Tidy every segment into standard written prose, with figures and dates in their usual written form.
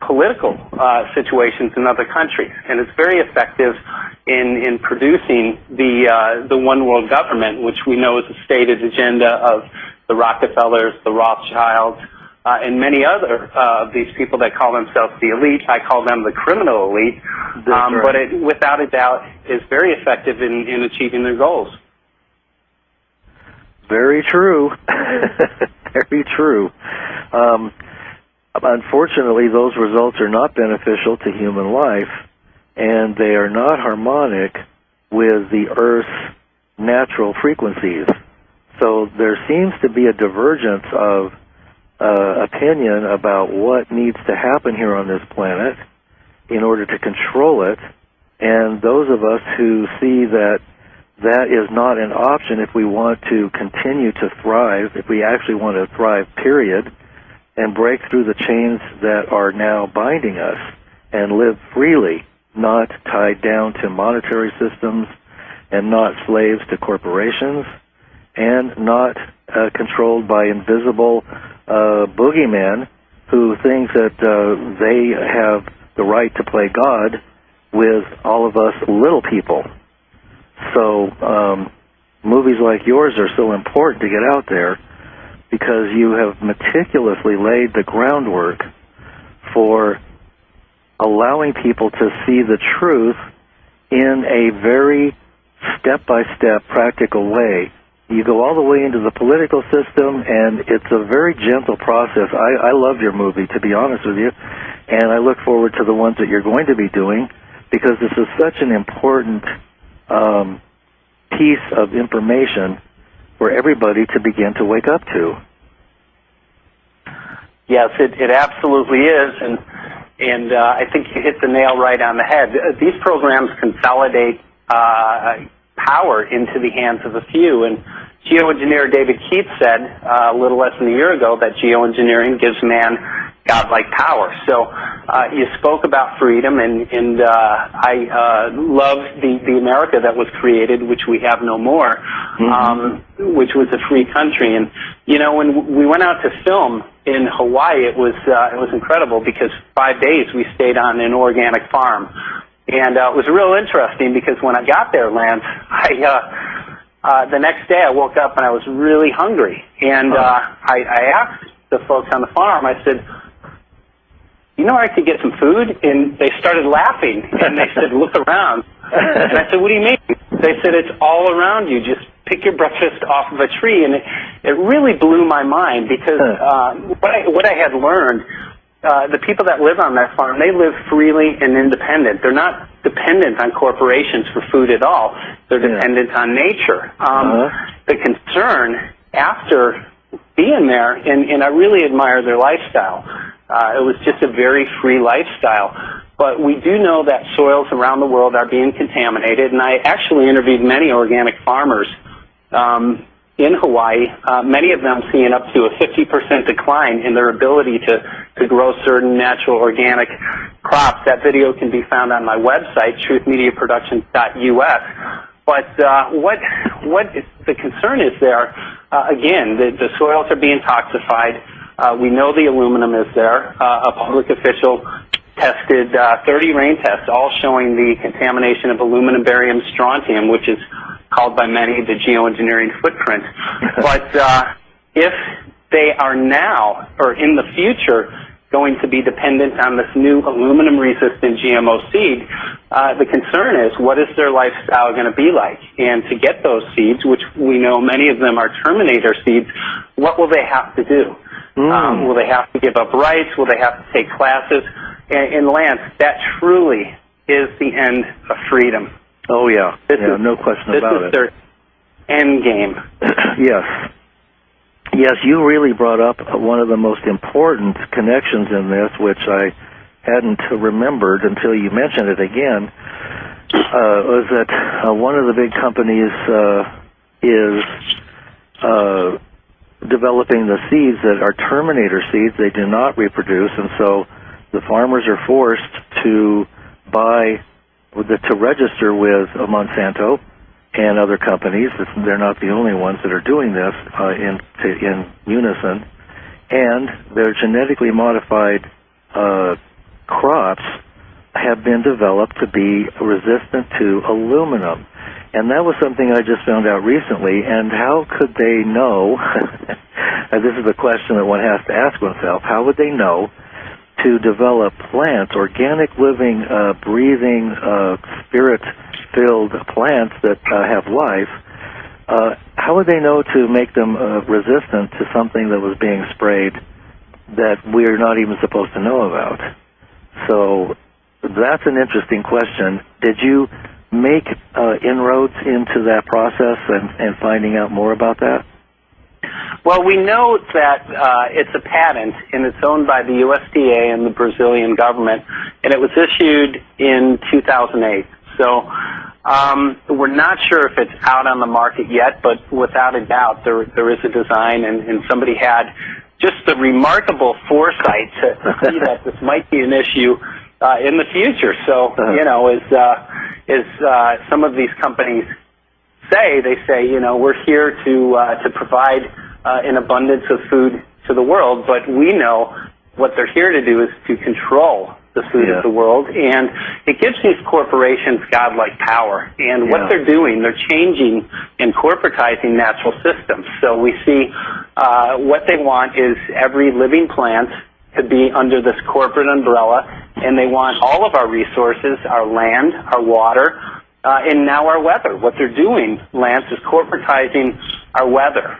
political situations in other countries, and it's very effective in producing the one world government, which we know is a stated agenda of the Rockefellers, the Rothschilds, and many other of these people that call themselves the elite. I call them the criminal elite, right. but it, without a doubt, is very effective in achieving their goals. Very true. Very true. Unfortunately, those results are not beneficial to human life, and they are not harmonic with the Earth's natural frequencies. So there seems to be a divergence of opinion about what needs to happen here on this planet in order to control it, and those of us who see that that is not an option if we want to continue to thrive, if we actually want to thrive, period, and break through the chains that are now binding us and live freely, not tied down to monetary systems and not slaves to corporations and not controlled by invisible boogeymen who think that they have the right to play God with all of us little people. So movies like yours are so important to get out there because you have meticulously laid the groundwork for allowing people to see the truth in a very step-by-step practical way. You go all the way into the political system, and it's a very gentle process. I love your movie, to be honest with you, and I look forward to the ones that you're going to be doing because this is such an important piece of information for everybody to begin to wake up to. Yes, it absolutely is, and I think you hit the nail right on the head. These programs consolidate power into the hands of a few, and geoengineer David Keith said a little less than a year ago that geoengineering gives man godlike power. So you spoke about freedom, and I love the America that was created, which we have no more, which was a free country. And you know, when we went out to film in Hawaii, it was incredible because 5 days we stayed on an organic farm, and it was real interesting because when I got there, Lance, the next day I woke up and I was really hungry, and I asked the folks on the farm, I said, you know where I could get some food? And they started laughing, and they said, look around. And I said, what do you mean? They said, it's all around you. Just pick your breakfast off of a tree. And it really blew my mind because what I had learned, the people that live on that farm, they live freely and independent. They're not dependent on corporations for food at all. They're dependent on nature. The concern after being there, and I really admire their lifestyle. It was just a very free lifestyle. But we do know that soils around the world are being contaminated, and I actually interviewed many organic farmers in Hawaii, many of them seeing up to a 50% decline in their ability to grow certain natural organic crops. That video can be found on my website, truthmediaproductions.us. But what the concern is there, again, the soils are being toxified. We know the aluminum is there. A public official tested 30 rain tests, all showing the contamination of aluminum, barium, strontium, which is called by many the geoengineering footprint. But if they are now, or in the future, going to be dependent on this new aluminum-resistant GMO seed, the concern is, what is their lifestyle going to be like? And to get those seeds, which we know many of them are terminator seeds, what will they have to do? Will they have to give up rights? Will they have to take classes? And Lance, that truly is the end of freedom. Oh, yeah. No question about it. This is their end game. Yes. Yes, you really brought up one of the most important connections in this, which I hadn't remembered until you mentioned it again, was that one of the big companies is developing the seeds that are terminator seeds. They do not reproduce, and so the farmers are forced to to register with Monsanto and other companies. They're not the only ones that are doing this in unison. And they're genetically modified have been developed to be resistant to aluminum. And that was something I just found out recently. And how could they know? And this is a question that one has to ask oneself. How would they know to develop plants, organic, living, breathing, spirit-filled plants that have life? How would they know to make them resistant to something that was being sprayed that we're not even supposed to know about? So that's an interesting question. Did you make inroads into that process and finding out more about that? Well, we know that it's a patent, and it's owned by the USDA and the Brazilian government, and it was issued in 2008. So we're not sure if it's out on the market yet, but without a doubt there is a design, and somebody had just the remarkable foresight to see that this might be an issue in the future. So, you know, as some of these companies say, we're here to provide an abundance of food to the world, but we know what they're here to do is to control the food of the world, and it gives these corporations godlike power. And what they're doing, they're changing and corporatizing natural systems. So we see what they want is every living plant to be under this corporate umbrella, and they want all of our resources, our land, our water, and now our weather. What they're doing, Lance, is corporatizing our weather.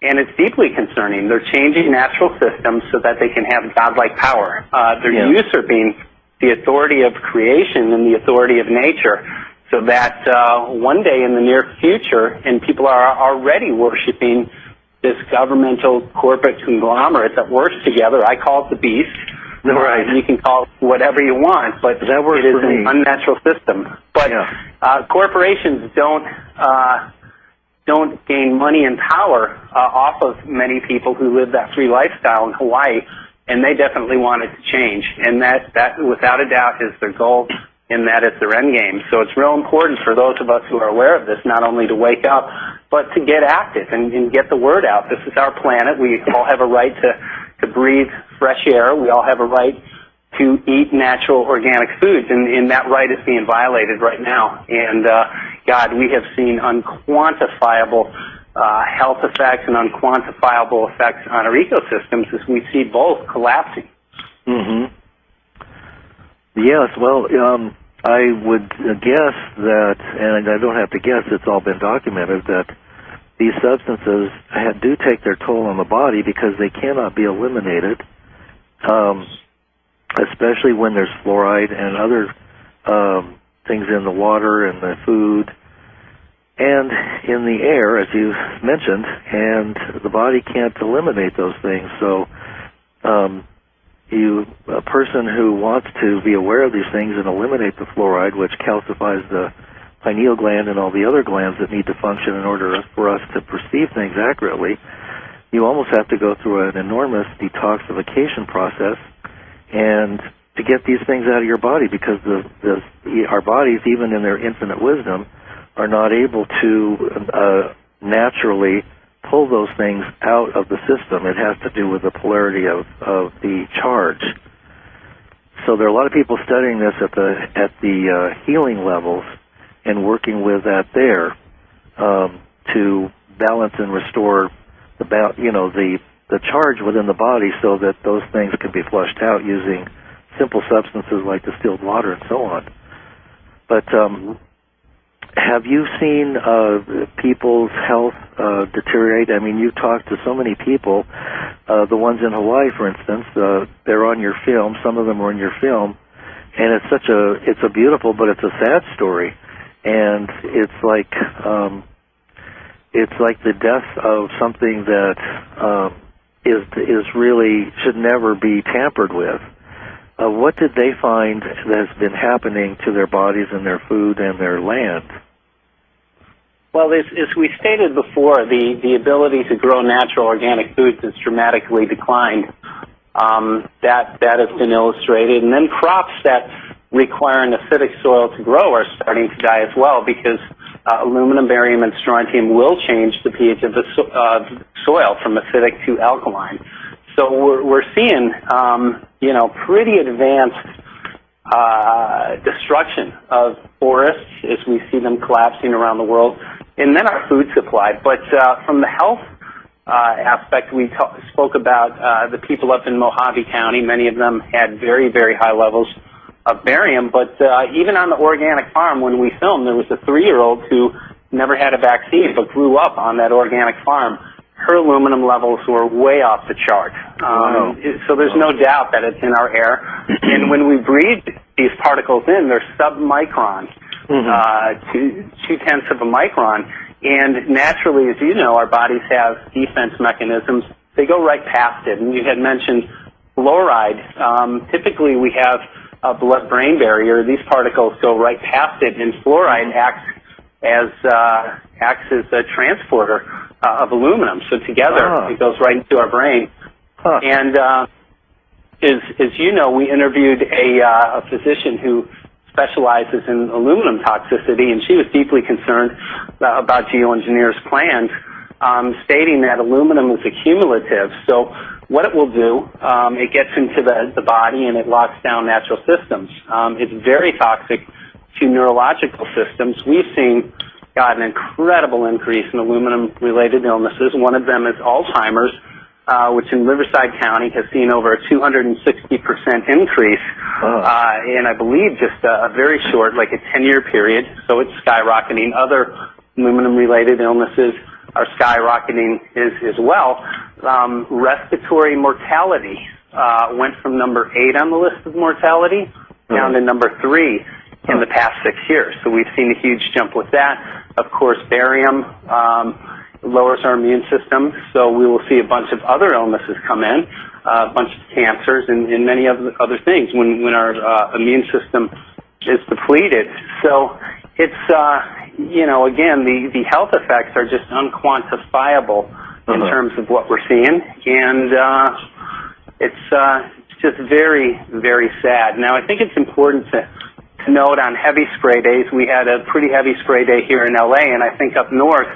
And it's deeply concerning. They're changing natural systems so that they can have godlike power. They're usurping the authority of creation and the authority of nature, so that one day in the near future, and people are already worshiping this governmental corporate conglomerate that works together. I call it the beast. Right. You can call it whatever you want, but that works it is for me. an unnatural system. But corporations don't gain money and power off of many people who live that free lifestyle in Hawaii, and they definitely want it to change. And that without a doubt is their goal, and that is their end game. So it's real important for those of us who are aware of this not only to wake up, but to get active and get the word out. This is our planet. We all have a right to breathe fresh air. We all have a right to eat natural organic foods, and that right is being violated right now. And God, we have seen unquantifiable health effects and unquantifiable effects on our ecosystems as we see both collapsing. Mm-hmm. Yes, well, I would guess that, and I don't have to guess, it's all been documented, that these substances do take their toll on the body because they cannot be eliminated, especially when there's fluoride and other things in the water and the food and in the air, as you mentioned, and the body can't eliminate those things. So a person who wants to be aware of these things and eliminate the fluoride, which calcifies the pineal gland and all the other glands that need to function in order for us to perceive things accurately, you almost have to go through an enormous detoxification process and to get these things out of your body, because our bodies, even in their infinite wisdom, are not able to naturally pull those things out of the system. It has to do with the polarity of the charge. So there are a lot of people studying this at the healing levels and working with that there to balance and restore the charge within the body, so that those things can be flushed out using simple substances like distilled water and so on. But have you seen people's health deteriorate? I mean, you've talked to so many people. The ones in Hawaii, for instance, they're on your film. Some of them are in your film, and it's a beautiful, but it's a sad story. And it's like the death of something that is really should never be tampered with. What did they find that has been happening to their bodies and their food and their land? Well, as we stated before, the ability to grow natural organic foods has dramatically declined. That has been illustrated. And then crops that require an acidic soil to grow are starting to die as well, because aluminum, barium, and strontium will change the pH of the soil from acidic to alkaline. So we're seeing, pretty advanced destruction of forests as we see them collapsing around the world, and then our food supply. But from the health aspect, we spoke about the people up in Mojave County. Many of them had very, very high levels of barium, but even on the organic farm when we filmed, there was a 3-year-old who never had a vaccine but grew up on that organic farm. Her aluminum levels were way off the chart. So there's no doubt that it's in our air. And when we breathe these particles in, they're submicron, 0.2 of a micron. And naturally, as you know, our bodies have defense mechanisms. They go right past it. And you had mentioned fluoride. Typically, we have a blood-brain barrier. These particles go right past it, and fluoride acts as a transporter of aluminum. So together, it goes right into our brain. And as you know, we interviewed a physician who specializes in aluminum toxicity, and she was deeply concerned about GeoEngineer's plans, stating that aluminum is accumulative. So what it will do, it gets into the body and it locks down natural systems. It's very toxic to neurological systems. We've seen an incredible increase in aluminum-related illnesses. One of them is Alzheimer's, which in Riverside County has seen over a 260% increase, and I believe just a very short, like a 10-year period, so it's skyrocketing. Other aluminum-related illnesses are skyrocketing as well. Respiratory mortality went from number 8 on the list of mortality down to number 3 in the past 6 years. So we've seen a huge jump with that. Of course, barium lowers our immune system, so we will see a bunch of other illnesses come in, a bunch of cancers and many other things when our immune system is depleted. So it's, again, the health effects are just unquantifiable in terms of what we're seeing, and it's just very, very sad. Now, I think it's important to note on heavy spray days, we had a pretty heavy spray day here in LA, and I think up north,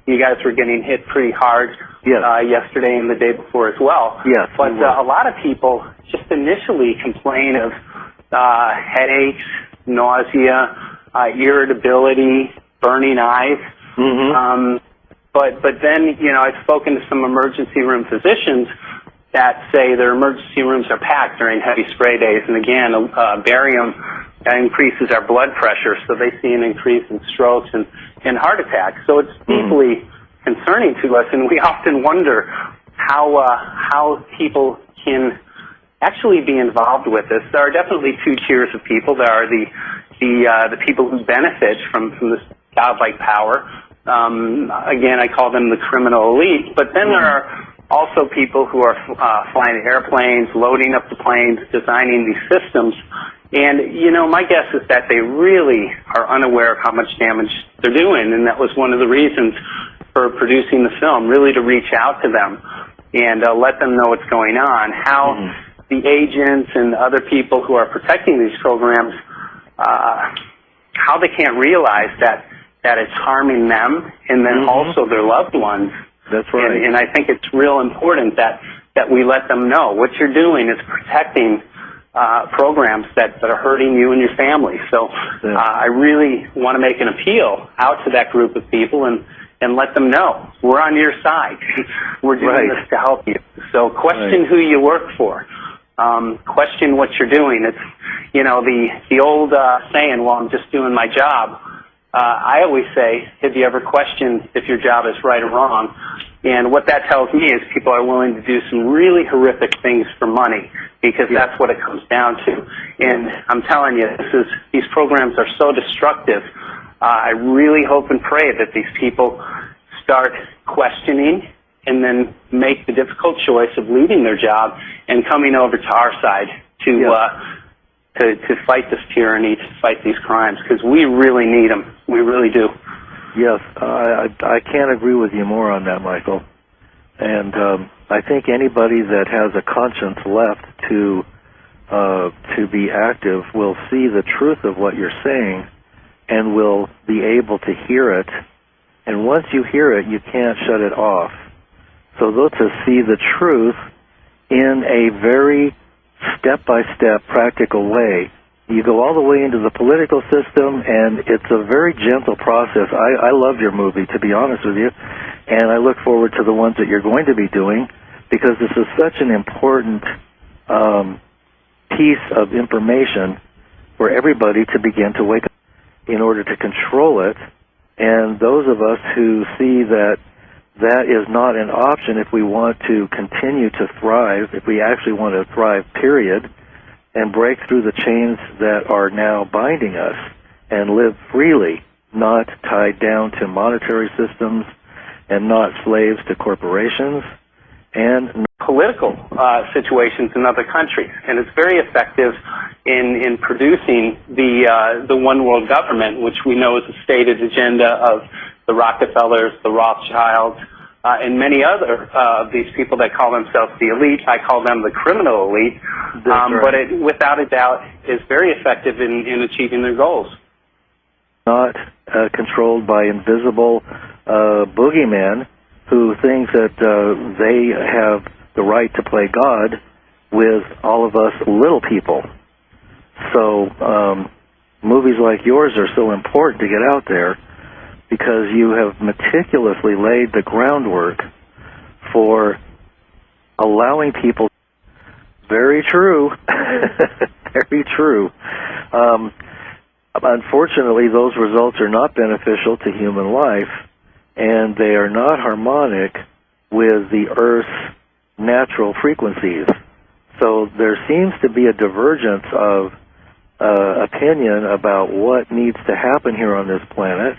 you guys were getting hit pretty hard yesterday and the day before as well. Yes, but a lot of people just initially complain of headaches, nausea, irritability, burning eyes. But then, I've spoken to some emergency room physicians that say their emergency rooms are packed during heavy spray days. And again, barium increases our blood pressure, so they see an increase in strokes and heart attacks. So it's deeply concerning to us, and we often wonder how people can actually be involved with this. There are definitely 2 tiers of people. There are the people who benefit from this godlike power. Again, I call them the criminal elite. But then there are also people who are flying airplanes, loading up the planes, designing these systems. And, my guess is that they really are unaware of how much damage they're doing, and that was one of the reasons for producing the film, really to reach out to them and let them know what's going on, how the agents and other people who are protecting these programs, how they can't realize that it's harming them and then also their loved ones. That's right. And I think it's real important that we let them know what you're doing is protecting programs that are hurting you and your family. So I really want to make an appeal out to that group of people and let them know we're on your side. We're doing this to help you. So question who you work for. Question what you're doing. It's, the old saying, well, I'm just doing my job. I always say, have you ever questioned if your job is right or wrong? And what that tells me is people are willing to do some really horrific things for money, because that's what it comes down to. And I'm telling you, these programs are so destructive. I really hope and pray that these people start questioning and then make the difficult choice of leaving their job and coming over to our side to fight this tyranny, to fight these crimes, because we really need them. We really do. Yes, I can't agree with you more on that, Michael. And I think anybody that has a conscience left to be active will see the truth of what you're saying and will be able to hear it. And once you hear it, you can't shut it off. So those to see the truth in a very step-by-step practical way you go all the way into the political system, and it's a very gentle process. I love your movie, to be honest with you, and I look forward to the ones that you're going to be doing, because this is such an important piece of information for everybody to begin to wake up in order to control it. And those of us who see that that is not an option if we want to continue to thrive, if we actually want to thrive, period, and break through the chains that are now binding us and live freely, not tied down to monetary systems and not slaves to corporations and political situations in other countries. And it's very effective in producing the one world government, which we know is a stated agenda of the Rockefellers, the Rothschilds, and many other of these people that call themselves the elite. I call them the criminal elite. Right. But it, without a doubt, is very effective in achieving their goals. Not controlled by invisible boogeymen who thinks that they have the right to play God with all of us little people. So movies like yours are so important to get out there, because you have meticulously laid the groundwork for allowing people. Very true. Very true. Unfortunately, those results are not beneficial to human life, and they are not harmonic with the Earth's natural frequencies. So there seems to be a divergence of opinion about what needs to happen here on this planet.